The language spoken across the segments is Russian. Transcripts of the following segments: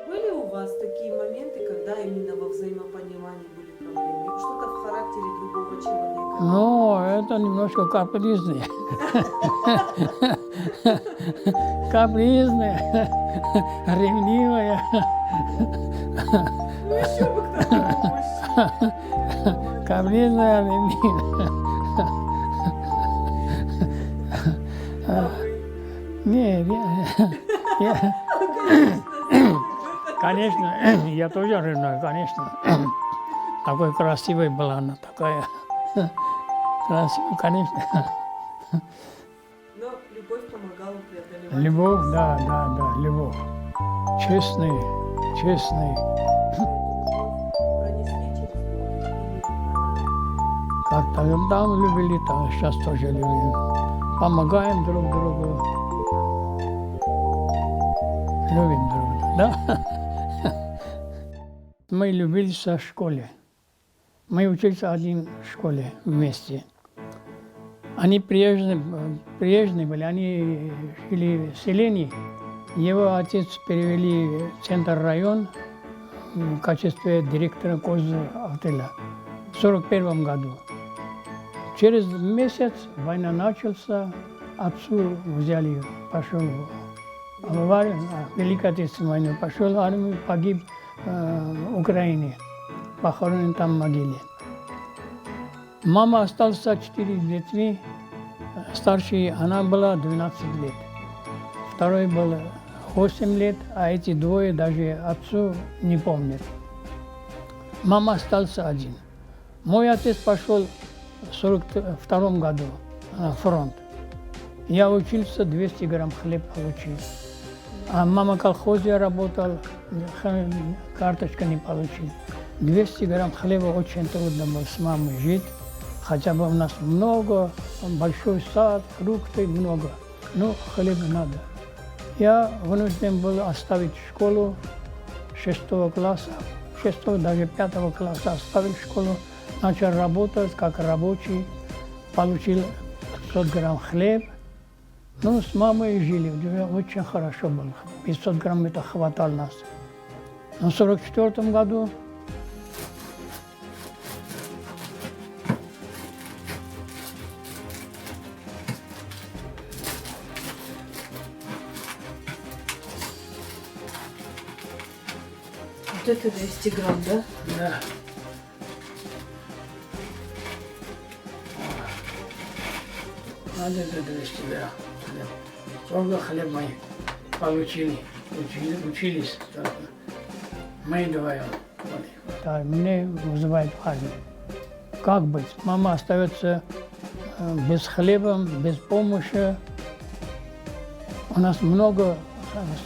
Были у вас такие моменты, когда именно во взаимопонимании были проблемы? Или что-то в характере другого человека? Ну, это немножко капризные. Капризная, ревнивая, Ну еще бы к такому мужчине. капризная, ревнивая. А вы? Не, я, конечно, я тоже ревную, конечно. Такой красивой была она, такая красивая, конечно. Но любовь помогала преодолевать. Любовь, да, любовь. Честный. Пронесли через годы или она... Как-то там любили, там сейчас тоже любим. Помогаем друг другу. Любим друг друга, да? Мы любились в школе. Мы учились в одной школе вместе. Они приезжие были, они жили в селении. Его отец перевели в центр район в качестве директора отеля в 1941 году. Через месяц война началась, отцу взяли, пошел в армию, Великая Отечественная война, пошел в армию, погиб в Украине, похоронен там в могиле. Мама осталась с 4 детьми, старшей она была 12 лет, второй был 8 лет, а эти двое даже отцу не помнят. Мама остался один. Мой отец пошел в 1942 году на фронт. Я учился, 200 грамм хлеб получил. А мама в колхозе работала, карточка не получил. 200 грамм хлеба очень трудно было с мамой жить. Хотя бы у нас много, большой сад, фрукты много. Но хлеба надо. Я вынужден был оставить школу 6 класса, 6 даже 5 класса оставил школу, начал работать как рабочий, получил 500 грамм хлеб. Ну, с мамой жили, очень хорошо было. 500 грамм это хватало нас. Но в 1944 году Вот это 200 грамм, да? да. Надо это 200 грамм. Сколько хлеб мы получили, учились только. Мы вдвоем. Да, мне вызывает армию. Как быть? Мама остается без хлеба, без помощи. У нас много,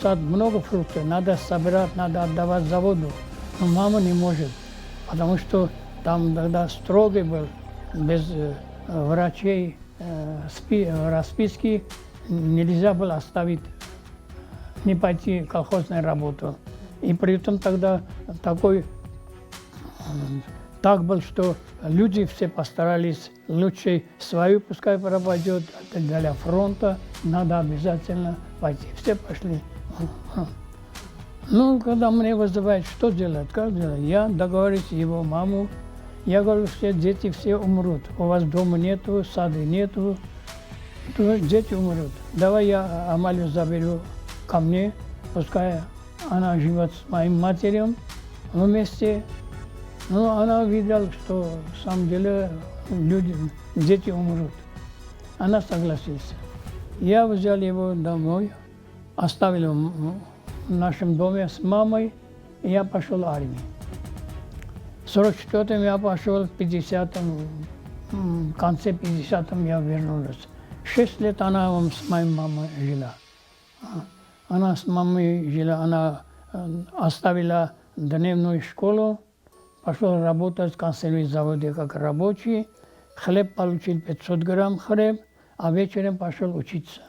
сад много фруктов, надо собирать, надо отдавать заводу. Но мама не может, потому что там тогда строгий был, без врачей, расписки нельзя было оставить, не пойти в колхозную работу. И при этом тогда так был, что люди все постарались лучше свою, пускай пропадет, для фронта надо обязательно пойти. Все пошли. Ну, когда мне вызывают, что делать, как делать, я договорюсь его маму. Я говорю, все дети все умрут. У вас дома нету, сада нету, то дети умрут. Давай я Амалию заберу ко мне, пускай она живет с моим матерью вместе. Ну, она видела, что на самом деле дети умрут. Она согласилась. Я взял его домой, оставил в нашем доме с мамой, и я пошел в армию. В 1944-м я пошел, в 50-м, в конце 50-м я вернулся. 6 лет она с моей мамой жила. Она с мамой жила, она оставила дневную школу, пошел работать в консервном заводе как рабочий, хлеб получил 500 грамм хлеб, а вечером пошел учиться.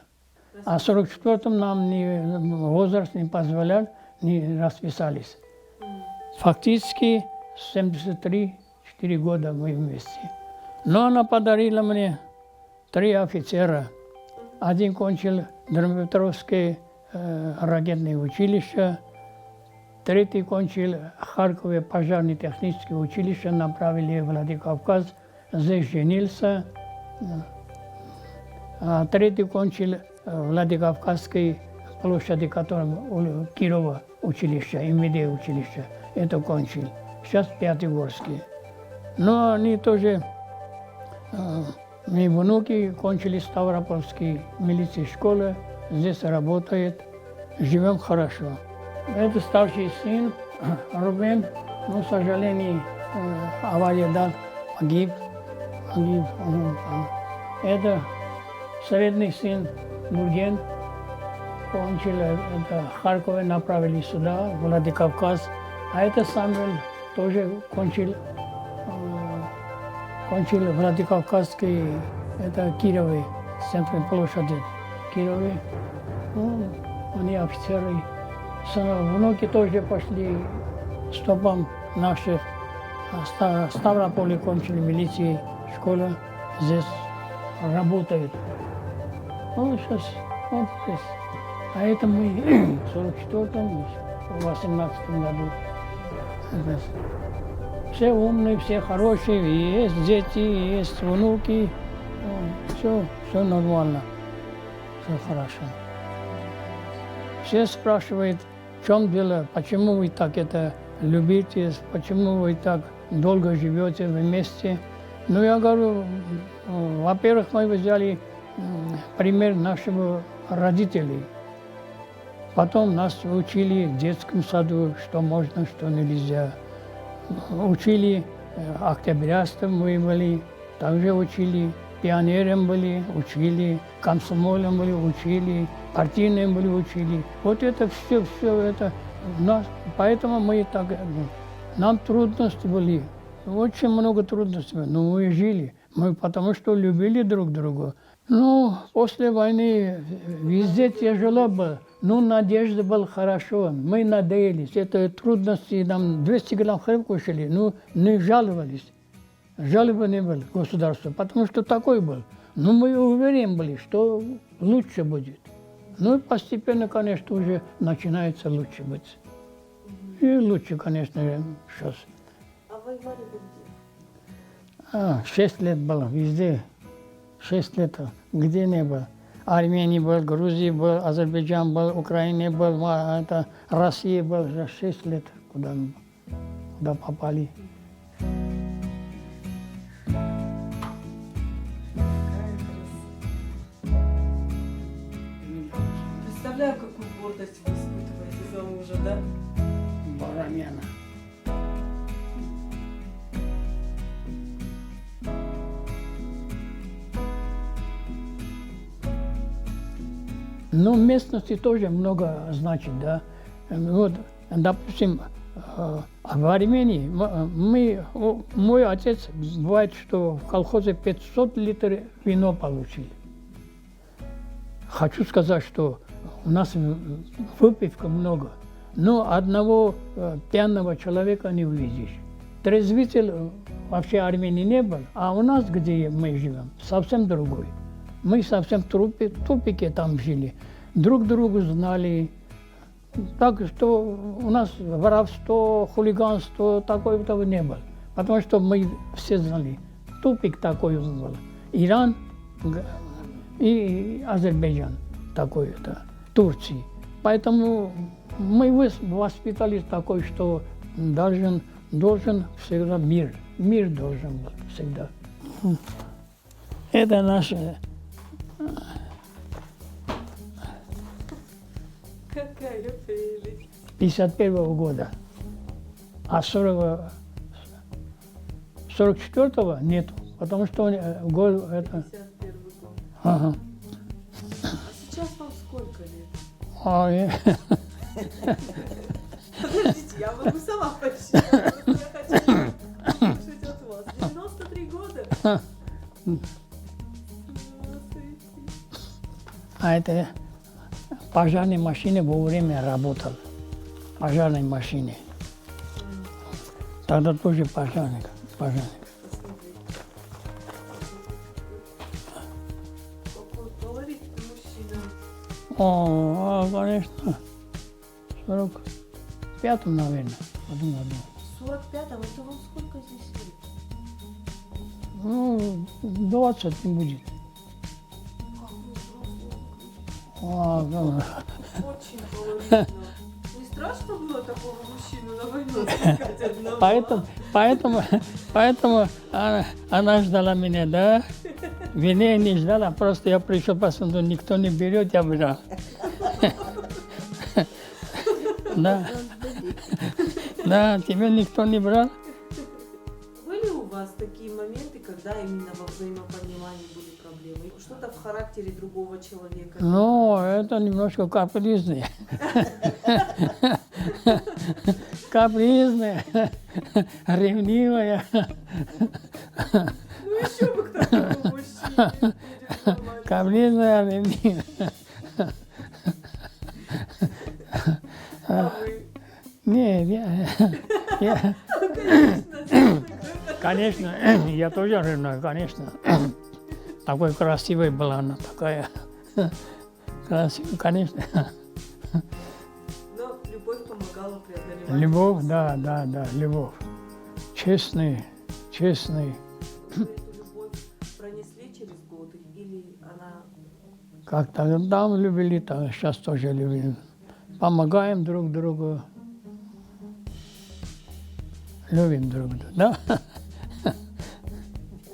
А в 1944-м нам возраст не позволял, не расписались. Фактически 73-4 года мы вместе. Но она подарила мне 3 офицера. Один кончил Дмитровское ракетное училище, Третий кончил Харькове пожарное техническое училище, направили в Владикавказ, здесь женился. А третий кончил Владикавказской площади, которым Кирова училище, МВД училище. Это кончил. Сейчас Пятигорский. Но они тоже, мои внуки кончили Ставропольский милиции школы, здесь работает, живем хорошо. Это старший сын Рубен, но, к сожалению, авария дал, погиб. Это средний сын Бурген, кончил, это Харькове, направили сюда, в Владикавказ. А это Самвел тоже кончил Владикавказский, это Кировый, центр площади Кировый. Ну, они офицеры. Внуки тоже пошли стопам наших. Ставрополе кончили милиции, школа здесь работает. Ну, сейчас вот здесь. А это мы в 44-м, в 18-м году. Все умные, все хорошие, есть дети, есть внуки. Все нормально, все хорошо. Все спрашивают, в чем дело, почему вы так это любите, почему вы так долго живете вместе. Ну, я говорю, во-первых, мы взяли пример наших родителей. Потом нас учили в детском саду, что можно, что нельзя. Учили октябрятством мы были, также учили, пионером были, учили, комсомолом были, учили, партийным были, учили. Вот это все это нас, поэтому мы так, нам трудности были, очень много трудностей, но мы жили, мы потому что любили друг друга. Ну, после войны везде тяжело было, но надежда была хорошо, мы надеялись, это трудности, нам 200 грамм хлеб кушали, но не жаловались, жалобы не было государства, потому что такой был. Но мы уверены были, что лучше будет. Ну и постепенно, конечно, уже начинается лучше быть. И лучше, конечно, сейчас. А воевали вы где? 6 лет было везде. 6 лет, где не был. Армении был, Грузии был, Азербайджан был, Украина был, это Россия был. 6 лет, куда попали. Представляю, какую гордость вы испытываете за мужа, да? Барамяна. Ну, местности тоже много значит, да. Вот, допустим, в Армении мой отец, бывает, что в колхозе 500 литров вино получили. Хочу сказать, что у нас выпивка много, но одного пьяного человека не увидишь. Трезвитель вообще Армении не был, а у нас, где мы живем, совсем другой. Мы совсем в тупике там жили, друг друга знали. Так что у нас воровство, хулиганство, такого не было. Потому что мы все знали, тупик такой был. Иран и Азербайджан такой-то, Турции. Поэтому мы воспитались такой, что должен всегда мир. Мир должен быть всегда. Это наше. Какая прелесть. 51-го года. А 44-го нету, потому что год это. 51 год. Ага. А сейчас вам сколько лет? Подождите, я могу сама посчитать. Я хочу слушать от вас. 93 года? А это пожарной машине вовремя работал. Пожарной машине. Тогда тоже пожарник. Говорит мужчина. Конечно. 45-м, наверное, в этом году. В 45-м, это вам сколько здесь лет? Ну, 20 не будет. Как вы взрослый. А, Очень колоритно. Не страшно было такого мужчину на войну отпускать одного? поэтому она ждала меня, да? Меня не ждала, просто я пришел, посмотрел, никто не берет, я брал. Да. Да, тебя никто не брал? Были у вас такие моменты, когда именно во взаимопонимании были проблемы? Что-то в характере другого человека? Ну, это немножко капризные. Капризная, ревнивая. Ну еще бы к такому мужчине будет нормально. Капризная, ревнивая. А вы? Не, я, конечно, я тоже ревную, конечно. Такой красивой была она, такая. Красивая, конечно. Но любовь помогала преодолевать. Любовь, да, любовь. Честный. Вы эту любовь пронесли через годы или она... Как-то там любили, так сейчас тоже любим. Помогаем друг другу. Любим друг друга, да?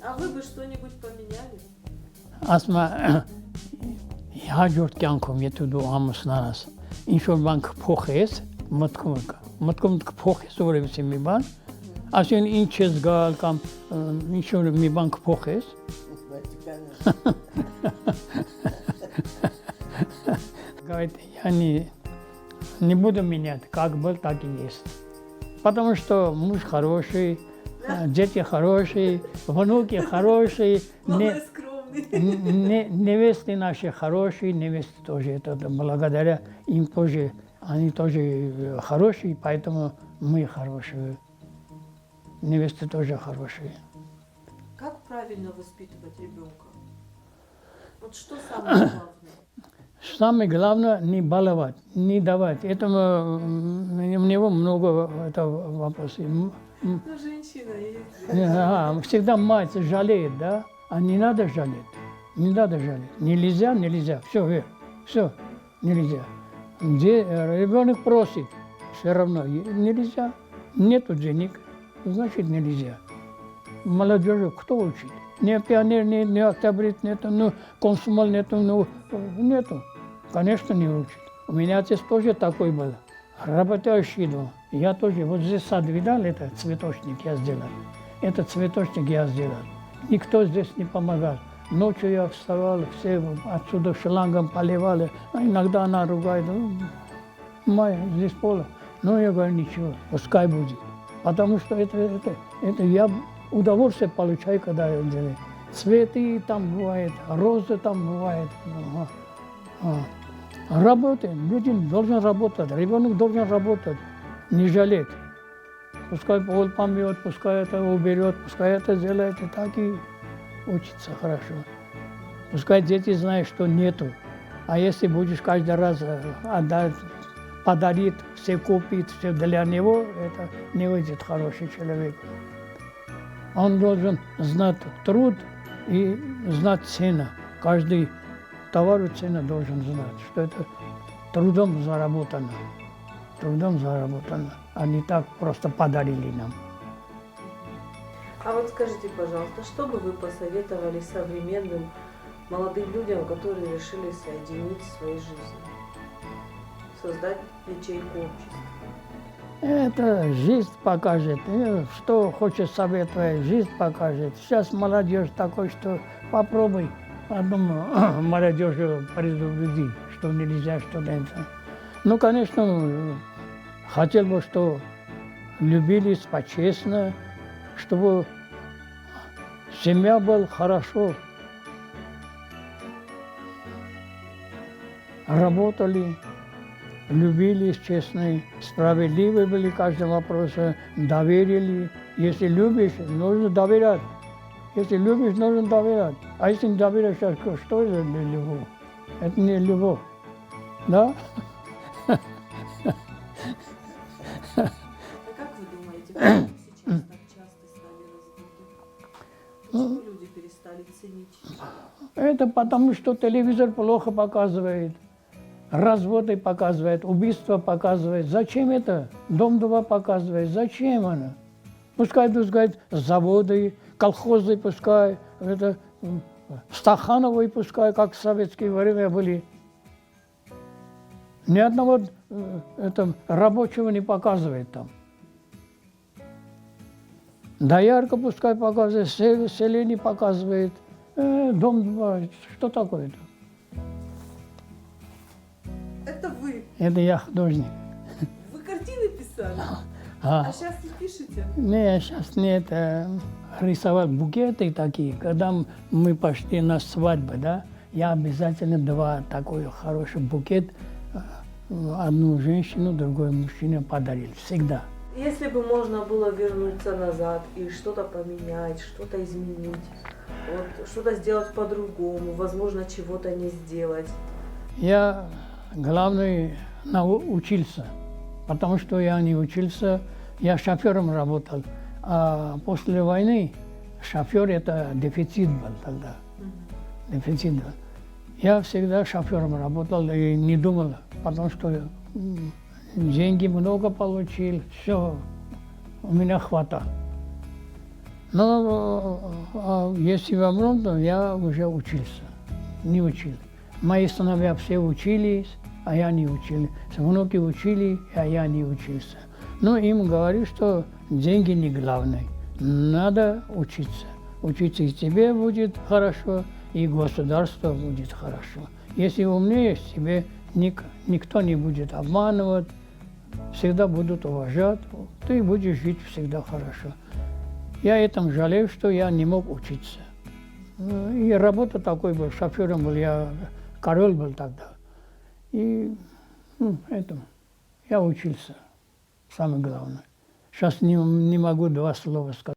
А вы бы что-нибудь поменяли? Ասма հաջորդ կյանքում եթե դու ամուսնանաս ինչ որ բան կփոխես մտքում կփոխես որևէ մի բան ասեն ինչ ես գալ կամ ինչ որ մի բան կփոխես говорит я не буду менять как был так и есть потому что муж хороший дети хорошие внуки хорошие Главное, скромный. невесты наши хорошие, невесты тоже, это благодаря им тоже, они тоже хорошие, поэтому мы хорошие. Невесты тоже хорошие. Как правильно воспитывать ребенка? Вот что самое главное? Самое главное не баловать, не давать. Это у него много вопросов. Ну, женщина есть. Всегда мать жалеет, да? А не надо жалеть. Не надо жалеть. Нельзя. Все, нельзя. Где ребенок просит, все равно нельзя. Нету денег, значит нельзя. Молодежи кто учит? Ни пионер, ни октябрит нету, ну, комсомол нету, ну, нету. Конечно, не учит. У меня отец тоже такой был. Работающий дома. Я тоже, вот здесь сад видал, это цветочник я сделал. Это цветочник я сделал. Никто здесь не помогал. Ночью я вставал, все отсюда шлангом поливали. А иногда она ругает, Майя, здесь поле. Но я говорю, ничего, пускай будет. Потому что это я удовольствие получаю, когда я делаю. Цветы там бывают, розы там бывают. Работаем, люди должны работать, ребенок должен работать, не жалеть. Пускай пол помьет, пускай это уберет, пускай это сделает, и так и учится хорошо. Пускай дети знают, что нету. А если будешь каждый раз отдать, подарить, все купить, все для него, это не выйдет хороший человек. Он должен знать труд и знать цену. Каждый товар цену должен знать, что это трудом заработано. А не так просто подарили нам. А вот скажите, пожалуйста, что бы вы посоветовали современным молодым людям, которые решили соединить свои жизни? Создать ячейку общества? Это жизнь покажет. Что хочет советовать, жизнь покажет. Сейчас молодежь такой, что попробуй. Я думаю, молодежь предупреди, что нельзя, что это. Ну, конечно, хотел бы, что любились по-честно, чтобы семья была хорошо. Работали, любились, честные, справедливы были в каждом вопросе, доверили. Если любишь, нужно доверять. Если любишь, нужно доверять. А если не доверяешь, что это любовь? Это не любовь. Да? ценить? Это потому, что телевизор плохо показывает, разводы показывает, убийства показывает. Зачем это? Дом-2 показывает. Зачем оно? Пускай, заводы, колхозы пускай, это, Стахановые пускай, как в советские время были. Ни одного рабочего не показывает там. Доярка пускай показывает, селение показывает. Дом-2, что такое-то? Это вы. Это я художник. Вы картины писали? А сейчас не пишете? не, сейчас нет. Рисовать букеты такие. Когда мы пошли на свадьбу, да, я обязательно 2 такой хороший букет, одну женщину, другой мужчине подарил. Всегда. Если бы можно было вернуться назад и что-то поменять, что-то изменить, вот, что-то сделать по-другому, возможно, чего-то не сделать. Я, главное, учился. Потому что я не учился, я шофером работал. А после войны шофер это дефицит был тогда. Дефицит был. Я всегда шофером работал и не думал, потому что деньги много получил, все у меня хватало. Но если вопрос, то я уже учился, не учил. Мои сыновья все учились, а я не учил. Внуки учили, а я не учился. Но им говорю, что деньги не главное. Надо учиться. Учиться и тебе будет хорошо, и государство будет хорошо. Если умнеешь, тебе никто не будет обманывать, всегда будут уважать, ты будешь жить всегда хорошо. Я этим жалею, что я не мог учиться. И работа такой был, шофером был, я король был тогда. И я учился, самое главное. Сейчас не могу 2 слова сказать.